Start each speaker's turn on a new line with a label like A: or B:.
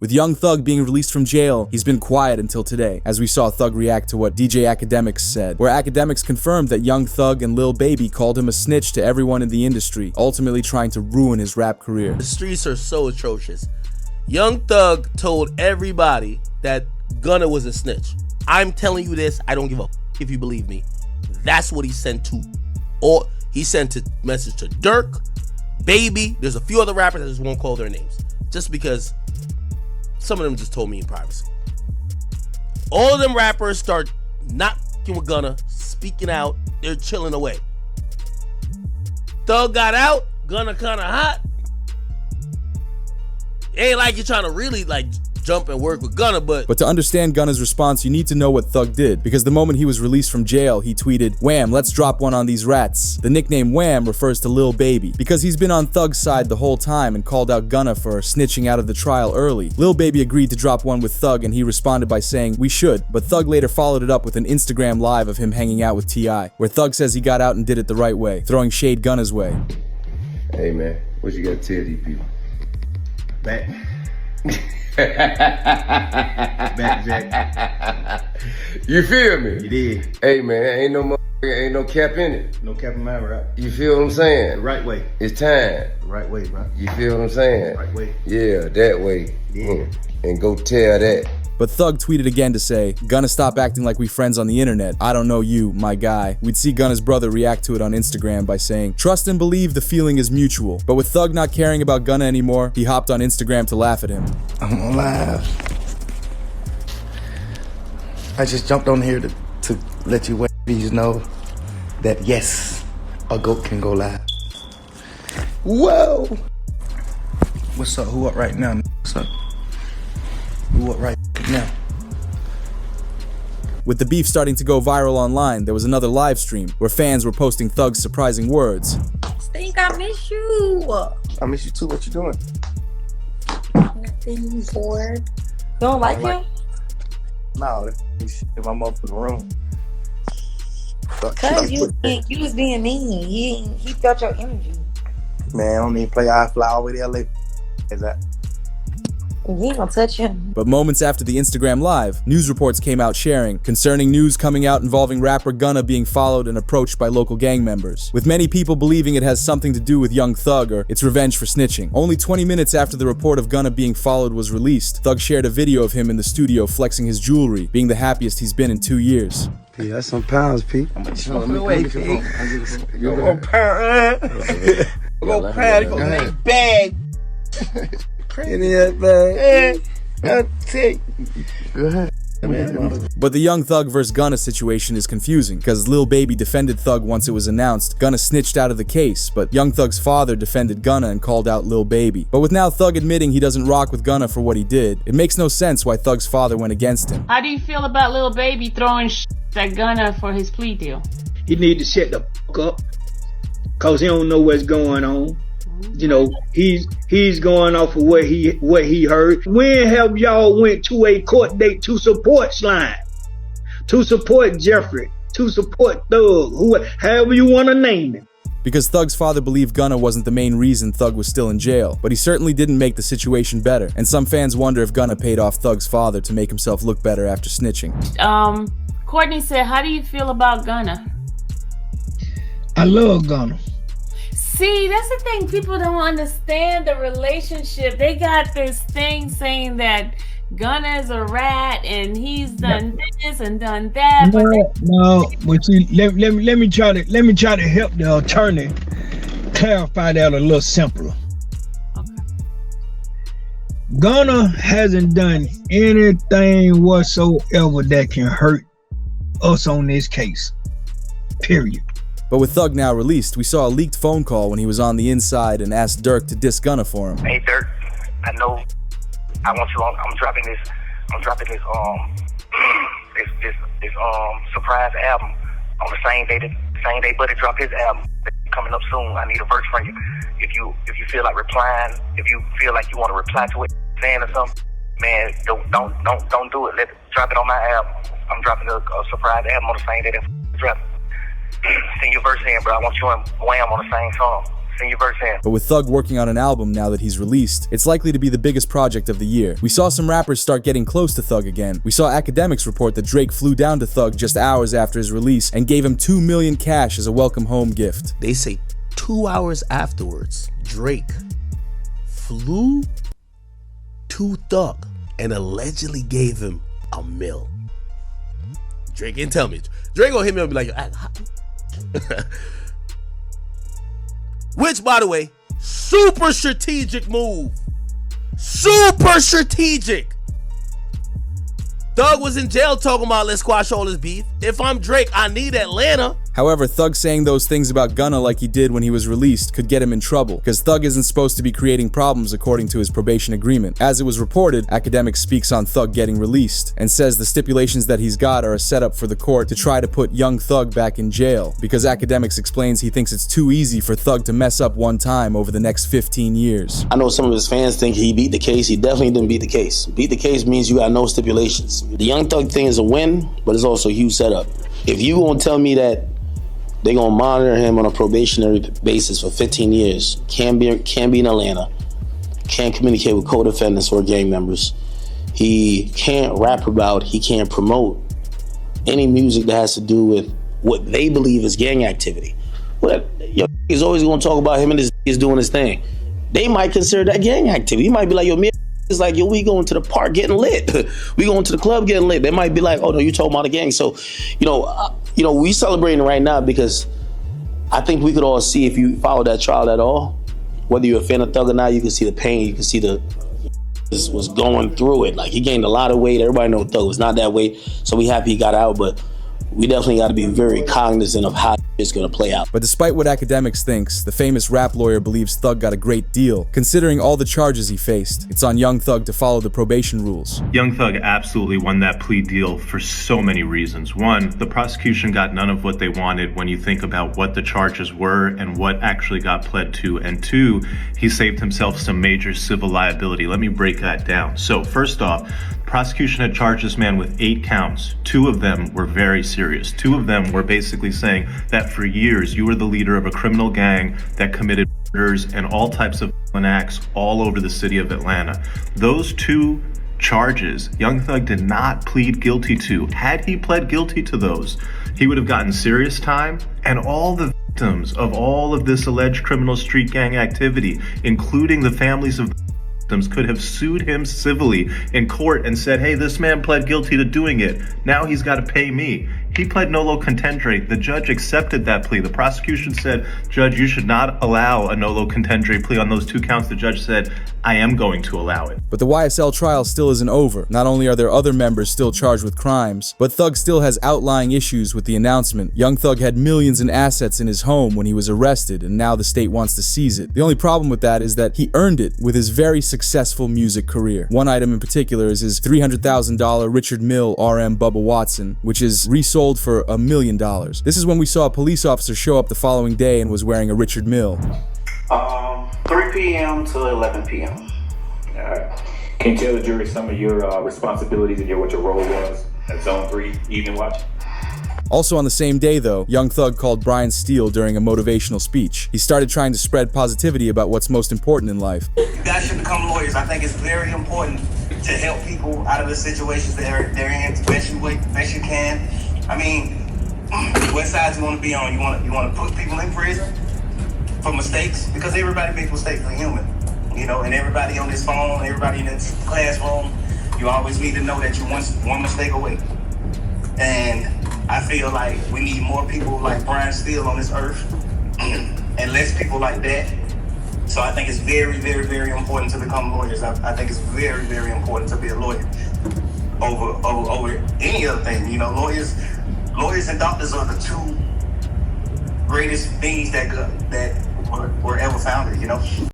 A: With Young Thug being released from jail, he's been quiet until today, as we saw Thug react to what DJ Akademiks said, where Akademiks confirmed that Young Thug and Lil Baby called him a snitch to everyone in the industry, ultimately trying to ruin his rap career.
B: The streets are so atrocious. Young Thug told everybody that Gunna was a snitch. I'm telling you this, I don't give a if you believe me. That's what he sent to. Or he sent a message to Dirk, Baby. There's a few other rappers, I just won't call their names. Just because some of them just told me in privacy. All of them rappers start not f***ing with Gunna, speaking out, they're chilling away. Thug got out, Gunna kinda hot. Ain't like you're trying to really like jump and work with Gunna, but
A: to understand Gunna's response, you need to know what Thug did, because the moment he was released from jail, he tweeted, "Wham, let's drop one on these rats." The nickname Wham refers to Lil Baby, because he's been on Thug's side the whole time and called out Gunna for snitching out of the trial early. Lil Baby agreed to drop one with Thug, and he responded by saying, "We should," but Thug later followed it up with an Instagram live of him hanging out with T.I., where Thug says he got out and did it the right way, throwing shade Gunna's way.
C: Hey man, what you gotta tell these people?
D: Back. Back, Jack.
C: You feel me?
D: You did.
C: Hey man, ain't no cap in it.
D: No cap in my rap.
C: You feel what I'm saying?
D: The right way.
C: It's time.
D: The right way, bro.
C: You feel what I'm saying?
D: Right way.
C: Yeah, that way.
D: Yeah.
C: And go tell that.
A: But Thug tweeted again to say, "Gunna, stop acting like we friends on the internet. I don't know you, my guy." We'd see Gunna's brother react to it on Instagram by saying, "Trust and believe the feeling is mutual." But with Thug not caring about Gunna anymore, he hopped on Instagram to laugh at him.
D: I'm on live. I just jumped on here to let you ladies know that yes, a goat can go live. Whoa! What's up? Who up right now? What's up? Who up right now?
A: With the beef starting to go viral online, there was another live stream where fans were posting Thug's surprising words.
E: Stink, I miss you.
D: I miss you too. What you doing?
E: Nothing, bored. You don't like him?
D: No, that's in my motherfucking room.
E: Cause you was being mean. He felt your energy.
D: Man, I don't even play. I fly all the way to LA. Is that?
E: You ain't gonna touch him.
A: But moments after the Instagram live, news reports came out sharing concerning news coming out involving rapper Gunna being followed and approached by local gang members, with many people believing it has something to do with Young Thug or it's revenge for snitching. Only 20 minutes after the report of Gunna being followed was released, Thug shared a video of him in the studio flexing his jewelry, being the happiest he's been in 2 years.
D: P, that's some pounds, P. I'm gonna show me away, P. You
C: go
D: pound, go pound, go that bag. In that bag. I'll take. Go ahead.
A: But the Young Thug vs Gunna situation is confusing, because Lil Baby defended Thug once it was announced Gunna snitched out of the case, but Young Thug's father defended Gunna and called out Lil Baby. But with now Thug admitting he doesn't rock with Gunna for what he did, it makes no sense why Thug's father went against him.
F: How do you feel about Lil Baby throwing at Gunna for his plea deal?
G: He need to shut the fuck up, cause he don't know what's going on. You know, he's going off of what he heard. When have y'all went to a court date to support Slime, to support Jeffrey, to support Thug, however you want to name him?
A: Because Thug's father believed Gunna wasn't the main reason Thug was still in jail, but he certainly didn't make the situation better, and some fans wonder if Gunna paid off Thug's father to make himself look better after snitching.
F: Courtney said, how do you feel about Gunna?
G: I love Gunna.
F: See, that's the thing. People don't understand the relationship. They got this thing saying that Gunna is a rat and he's done this and done that.
G: But see, let me try to help the attorney clarify that a little simpler.
F: Okay.
G: Gunna hasn't done anything whatsoever that can hurt us on this case. Period.
A: But with Thug now released, we saw a leaked phone call when he was on the inside and asked Dirk to diss Gunna for him.
H: Hey Dirk, I know I want you on. I'm dropping this surprise album on the same day Buddy dropped his album. Coming up soon. I need a verse from you. If you feel like replying, if you feel like you want to reply to it, saying or something, man, don't do it. Drop it on my album. I'm dropping a surprise album on the same day that dropped. Send your verse in, bro. I want you and Wham on the same song. Send your verse in.
A: But with Thug working on an album now that he's released, it's likely to be the biggest project of the year. We saw some rappers start getting close to Thug again. We saw academics report that Drake flew down to Thug just hours after his release and gave him $2 million cash as a welcome home gift.
B: They say 2 hours afterwards, Drake flew to Thug and allegedly gave him $1 million. Drake didn't tell me. Drake gonna hit me up and be like, which, by the way, super strategic move. Super strategic. Thug was in jail talking about let's squash all this beef. If I'm Drake, I need Atlanta.
A: However, Thug saying those things about Gunna like he did when he was released could get him in trouble, because Thug isn't supposed to be creating problems according to his probation agreement. As it was reported, Academic speaks on Thug getting released, and says the stipulations that he's got are a setup for the court to try to put young Thug back in jail, because Academics explains he thinks it's too easy for Thug to mess up one time over the next 15 years.
I: I know some of his fans think he beat the case. He definitely didn't beat the case. Beat the case means you got no stipulations. The Young Thug thing is a win, but it's also a huge setup. If you gonna tell me that they're gonna monitor him on a probationary basis for 15 years, can't be in Atlanta, can't communicate with co-defendants or gang members, he can't rap about, he can't promote any music that has to do with what they believe is gang activity. Well, yo, he's always gonna talk about him and his is doing his thing. They might consider that gang activity. He might be like, yo, me it's like, yo, we going to the park getting lit. We going to the club getting lit. They might be like, oh no, you talking about a gang. So, we celebrating right now because I think we could all see, if you follow that trial at all, whether you're a fan of Thug or not, you can see the pain, you can see this was going through it. Like, he gained a lot of weight. Everybody know Thug was not that weight. So we happy he got out, but we definitely got to be very cognizant of how it's going to play out.
A: But despite what Academics thinks, the famous rap lawyer believes Thug got a great deal, considering all the charges he faced. It's on Young Thug to follow the probation rules.
J: Young Thug absolutely won that plea deal for so many reasons. One, the prosecution got none of what they wanted when you think about what the charges were and what actually got pled to. And two, he saved himself some major civil liability. Let me break that down. So first off, prosecution had charged this man with 8 counts. 2 of them were very serious. 2 of them were basically saying that for years you were the leader of a criminal gang that committed murders and all types of acts all over the city of Atlanta. Those 2 charges Young Thug did not plead guilty to. Had he pled guilty to those, he would have gotten serious time, and all the victims of all of this alleged criminal street gang activity, including the families of could have sued him civilly in court and said, hey, this man pled guilty to doing it. Now he's got to pay me. He pled nolo contendere. The judge accepted that plea. The prosecution said, Judge, you should not allow a nolo contendere plea on those 2 counts. The judge said, I am going to allow it.
A: But the YSL trial still isn't over. Not only are there other members still charged with crimes, but Thug still has outlying issues with the announcement. Young Thug had millions in assets in his home when he was arrested, and now the state wants to seize it. The only problem with that is that he earned it with his very successful music career. One item in particular is his $300,000 Richard Mille RM Bubba Watson, which is resold for $1 million. This is when we saw a police officer show up the following day and was wearing a Richard Mille.
K: 3 p.m. to 11 p.m.
L: All right. Can you tell the jury some of your responsibilities and what your role was at Zone 3 Evening Watch?
A: Also on the same day though, Young Thug called Brian Steele during a motivational speech. He started trying to spread positivity about what's most important in life.
H: You guys should become lawyers. I think it's very important to help people out of the situations they're in the best you can. I mean, what side do you want to be on? You want to put people in prison for mistakes? Because everybody makes mistakes, we're human. And everybody on this phone, everybody in this classroom, you always need to know that you're one mistake away. And I feel like we need more people like Brian Steele on this earth and less people like that. So I think it's very, very, very important to become lawyers. I think it's very, very important to be a lawyer over any other thing. Lawyers and doctors are the 2 greatest things that were ever founded,